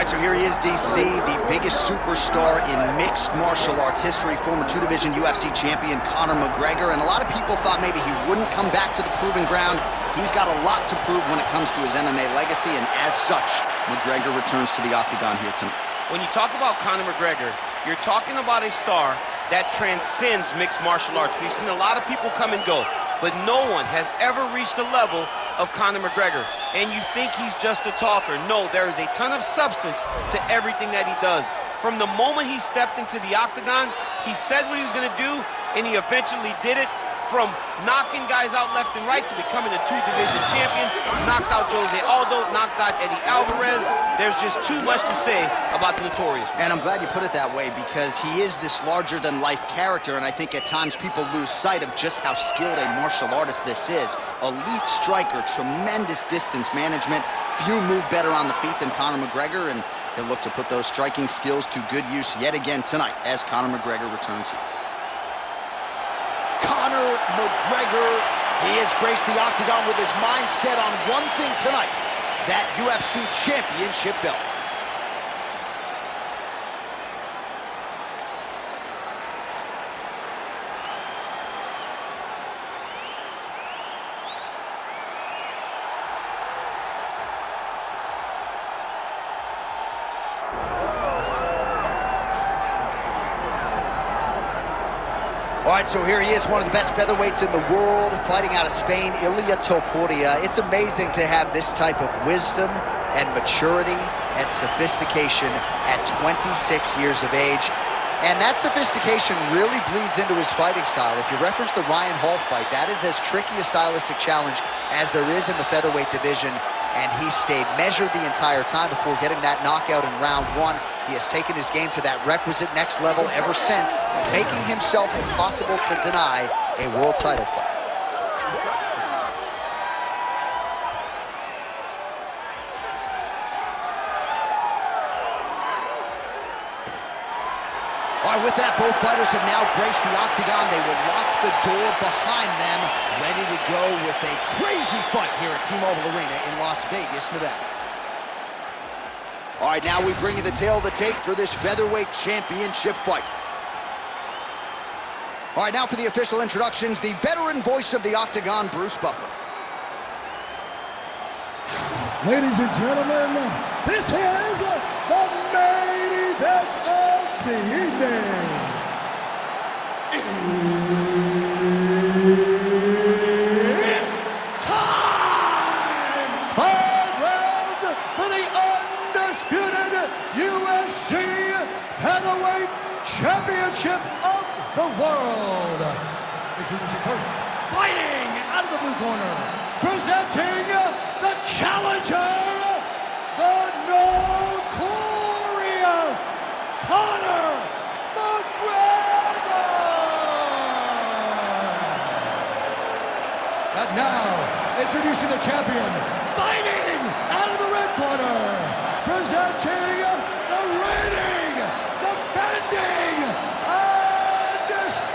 All right, so here he is, DC, the biggest superstar in mixed martial arts history, former two-division UFC champion Conor McGregor, and a lot of people thought maybe he wouldn't come back to the proving ground. He's got a lot to prove when it comes to his MMA legacy, and as such, McGregor returns to the octagon here tonight. When you talk about Conor McGregor, you're talking about a star that transcends mixed martial arts. We've seen a lot of people come and go, but no one has ever reached the level of Conor McGregor. And you think he's just a talker. No, there is a ton of substance to everything that he does. From the moment he stepped into the octagon, he said what he was going to do, and he eventually did it. From knocking guys out left and right to becoming a two-division champion, knocked out Jose Aldo, knocked out Eddie Alvarez. There's just too much to say about the Notorious. And I'm glad you put it that way, because he is this larger-than-life character, and I think at times people lose sight of just how skilled a martial artist this is. Elite striker, tremendous distance management. Few move better on the feet than Conor McGregor, and he'll look to put those striking skills to good use yet again tonight as Conor McGregor returns here. Conor McGregor, he has graced the octagon with his mind set on one thing tonight, that UFC championship belt. All right, so here he is, one of the best featherweights in the world, fighting out of Spain, ILIA TOPURIA. It's amazing to have this type of wisdom and maturity and sophistication at 26 years of age. And that sophistication really bleeds into his fighting style. If you reference the Ryan Hall fight, that is as tricky a stylistic challenge as there is in the featherweight division. And he stayed measured the entire time before getting that knockout in round one. He has taken his game to that requisite next level ever since, making himself impossible to deny a world title fight. All right, with that, both fighters have now graced the octagon. They will lock the door behind them, ready to go with a crazy fight here at T-Mobile Arena in Las Vegas, Nevada. All right, now we bring you the tail of the tape for this featherweight championship fight. All right, now for the official introductions, the veteran voice of the octagon, Bruce Buffer. Ladies and gentlemen, this is the main event of the evening. It's time! 5 rounds for the undisputed UFC Heavyweight Championship of the world. Introducing first, fighting out of the blue corner, presenting the challenger, the Notorious Conor McGregor. And now, introducing the champion, fighting out of the red corner, presenting the reigning, defending, undisputed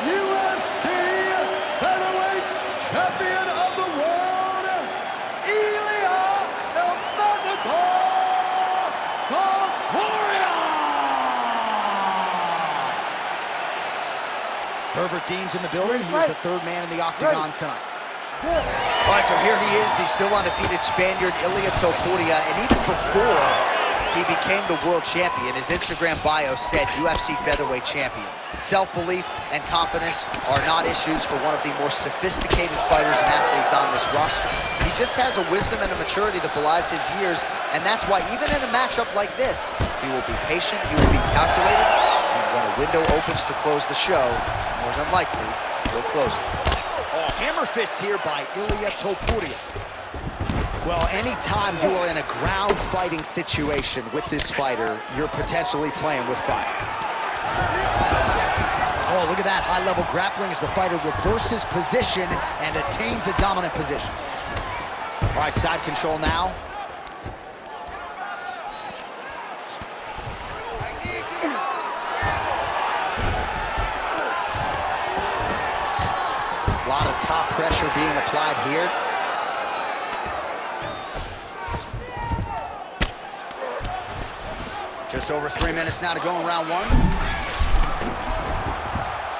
UFC Featherweight Champion of the world, ILIA, the TOPURIA. Herbert Dean's in the building. He's the third man in the octagon tonight. All right, so here he is, the still undefeated Spaniard, ILIA TOPURIA, and even before he became the world champion, his Instagram bio said UFC featherweight champion. Self-belief and confidence are not issues for one of the more sophisticated fighters and athletes on this roster. He just has a wisdom and a maturity that belies his years, and that's why even in a matchup like this, he will be patient, he will be calculated, and when a window opens to close the show, more than likely, he'll close it. Oh, hammer fist here by ILIA TOPURIA. Well, anytime you are in a ground fighting situation with this fighter, you're potentially playing with fire. Oh, look at that high-level grappling as the fighter reverses position and attains a dominant position. All right, side control now. A lot of top pressure being applied here. Just over 3 minutes now to go in round one.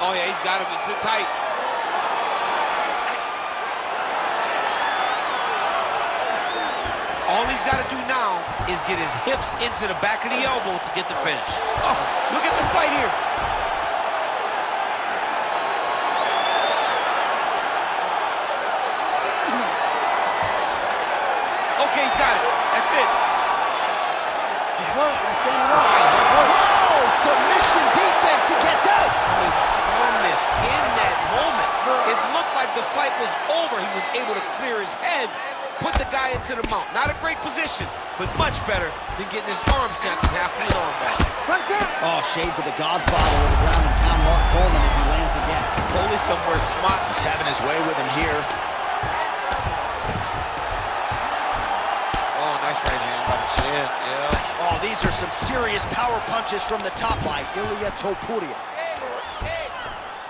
Oh, yeah, he's got him. He's tight. All he's got to do now is get his hips into the back of the elbow to get the finish. Oh, look at the fight here. Okay, he's got it. That's it. Whoa! Submission defense. He gets out. Calmness in that moment. It looked like the fight was over. He was able to clear his head, put the guy into the mount. Not a great position, but much better than getting his arm snapped in half with an arm bar. Oh, shades of the Godfather with a ground and pound Mark Coleman as he lands again. Coley somewhere smart. He's having his way with him here. Oh, nice right hand by the chin. Yeah. Oh, these are some serious power punches from the top by ILIA TOPURIA.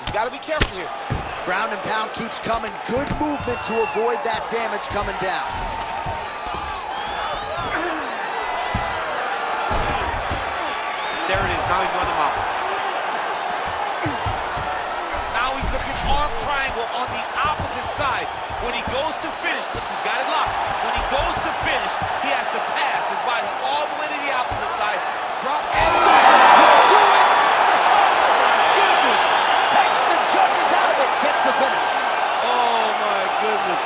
He's got to be careful here. Ground and pound keeps coming. Good movement to avoid that damage coming down. There it is. Now he's running him out. Now he's looking arm triangle on the opposite side. When he goes to finish, look, he's got it locked. When he goes to finish, he has to pass his body all the way to the opposite side. Drop and that will do it! goodness! Takes the judges out of it. Gets the finish. Oh, my goodness.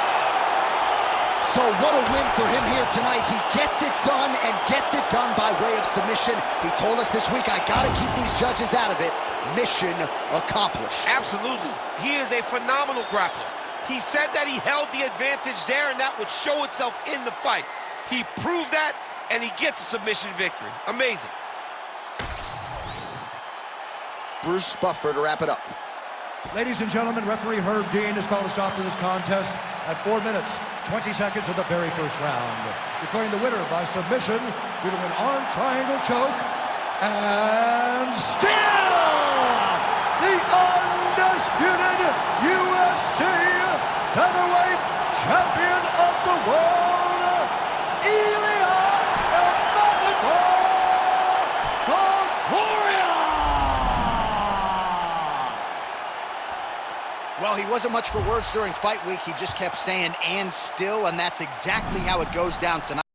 So what a win for him here tonight. He gets it done and gets it done by way of submission. He told us this week, I gotta keep these judges out of it. Mission accomplished. Absolutely. He is a phenomenal grappler. He said that he held the advantage there and that would show itself in the fight. He proved that and he gets a submission victory. Amazing. Bruce Buffer to wrap it up. Ladies and gentlemen, referee Herb Dean has called a stop to this contest at 4 minutes, 20 seconds of the very first round, declaring the winner by submission due to an arm triangle choke, and still the undisputed UFC featherweight champion of the world, ILIA TOPURIA! Well, he wasn't much for words during fight week. He just kept saying, and still, and that's exactly how it goes down tonight.